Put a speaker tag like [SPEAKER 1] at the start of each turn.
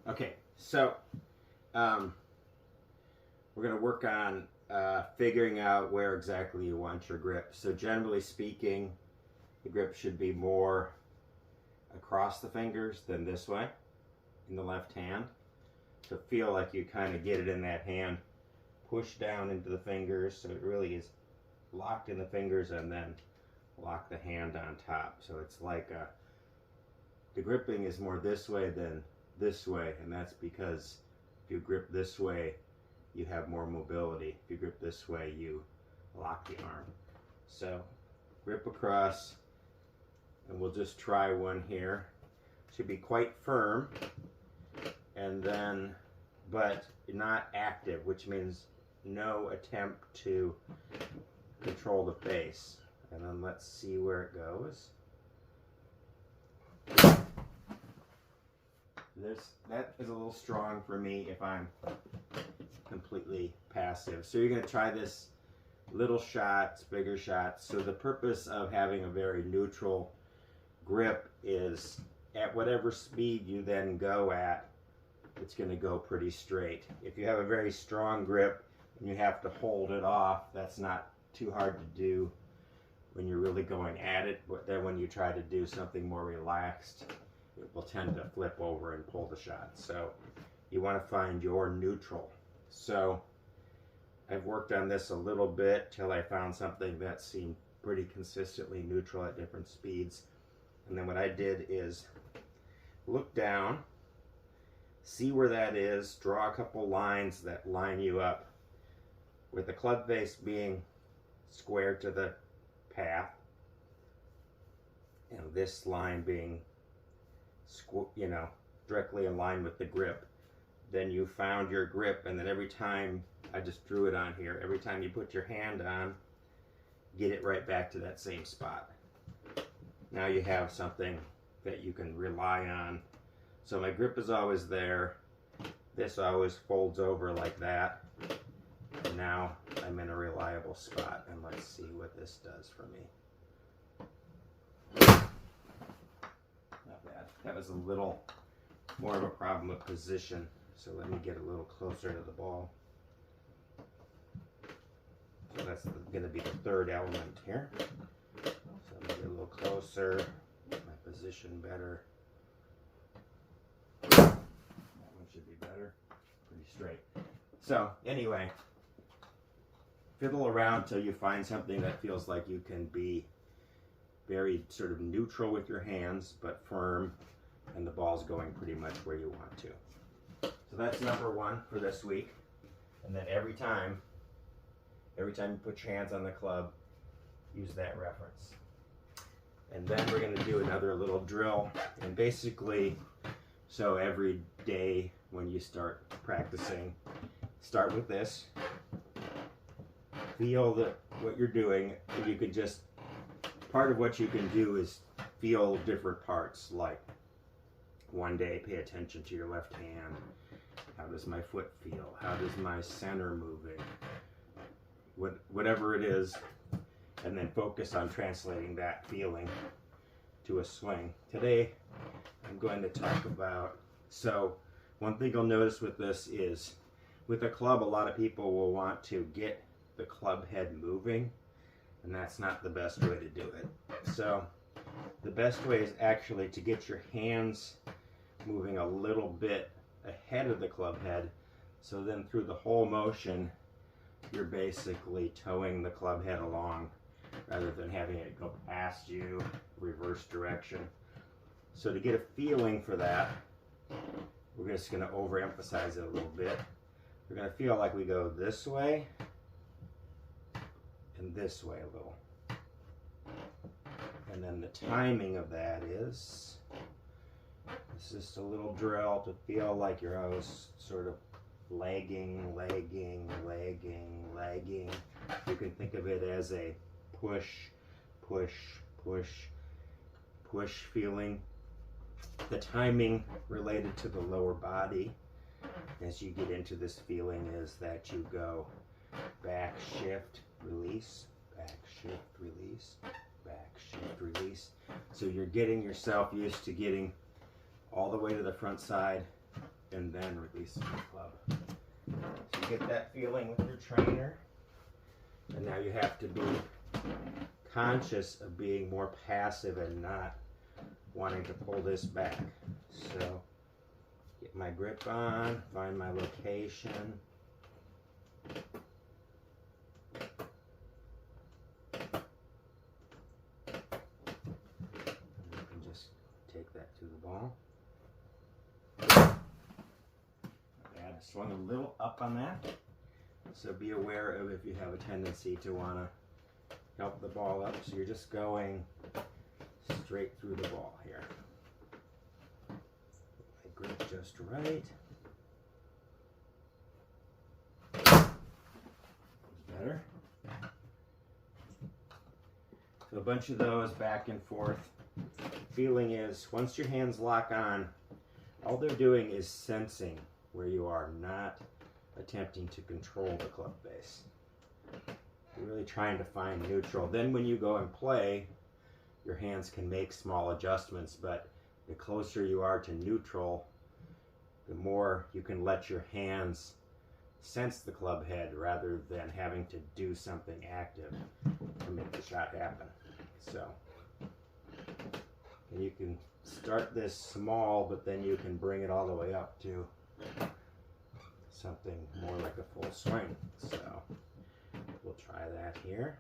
[SPEAKER 1] Okay, so we're going to work on figuring out where exactly you want your grip. So generally speaking, the grip should be more across the fingers than this way in the left hand. To feel like you kind of get it in that hand, push down into the fingers so it really is locked in the fingers, and then lock the hand on top. So it's like the gripping is more this way than this way, and that's because if you grip this way, you have more mobility. If you grip this way, you lock the arm. So grip across, and we'll just try one here. Should be quite firm, and then, but not active, which means no attempt to control the face. And then let's see where it goes. That is a little strong for me if I'm completely passive. So you're going to try this little shots, bigger shots. So the purpose of having a very neutral grip is at whatever speed you then go at, it's going to go pretty straight. If you have a very strong grip and you have to hold it off, that's not too hard to do when you're really going at it, but then when you try to do something more relaxed, it will tend to flip over and pull the shot. So you want to find your neutral. So I've worked on this a little bit till I found something that seemed pretty consistently neutral at different speeds. And then what I did is look down, see where that is, draw a couple lines that line you up with the club face being square to the path, and this line being directly in line with the grip. Then you found your grip, and then every time, I just drew it on here, every time you put your hand on, get it right back to that same spot. Now you have something that you can rely on. So my grip is always there. This always folds over like that. And now I'm in a reliable spot, and let's see what this does for me. Not bad. That was a little more of a problem with position, so let me get a little closer to the ball. So that's going to be the third element here. So I'm going to get a little closer, get my position better. That one should be better. Pretty straight. So anyway, fiddle around till you find something that feels like you can be very sort of neutral with your hands, but firm, and the ball's going pretty much where you want to. So that's number one for this week. And then every time you put your hands on the club, use that reference. And then we're going to do another little drill. And basically, so every day when you start practicing, start with this. Feel what you're doing. And you could just, part of what you can do is feel different parts. Like one day, pay attention to your left hand. How does my foot feel? How does my center moving? Whatever it is, and then focus on translating that feeling to a swing. Today, I'm going to talk about, so one thing you'll notice with this is, with a club, a lot of people will want to get the club head moving, and that's not the best way to do it. So the best way is actually to get your hands moving a little bit ahead of the club head, so then through the whole motion, you're basically towing the club head along rather than having it go past you, reverse direction. So to get a feeling for that, we're just going to overemphasize it a little bit. We're going to feel like we go this way and this way a little. And then the timing of that is, it's just a little drill to feel like you're always sort of lagging, lagging, lagging, lagging. You can think of it as a push, push, push, push feeling. The timing related to the lower body as you get into this feeling is that you go back, shift, release, back, shift, release, back, shift, release. So you're getting yourself used to getting all the way to the front side, and then release the club. So you get that feeling with your trainer. And now you have to be conscious of being more passive and not wanting to pull this back. So get my grip on, find my location. And you can just take that to the ball. Add swung a little up on that. So be aware of if you have a tendency to want to help the ball up. So you're just going straight through the ball here. My grip just right. Better. So a bunch of those back and forth. Feeling is once your hands lock on, all they're doing is sensing where you are, not attempting to control the club face. You're really trying to find neutral. Then when you go and play, your hands can make small adjustments, but the closer you are to neutral, the more you can let your hands sense the club head rather than having to do something active to make the shot happen. So, and you can start this small, but then you can bring it all the way up to something more like a full swing. So we'll try that here.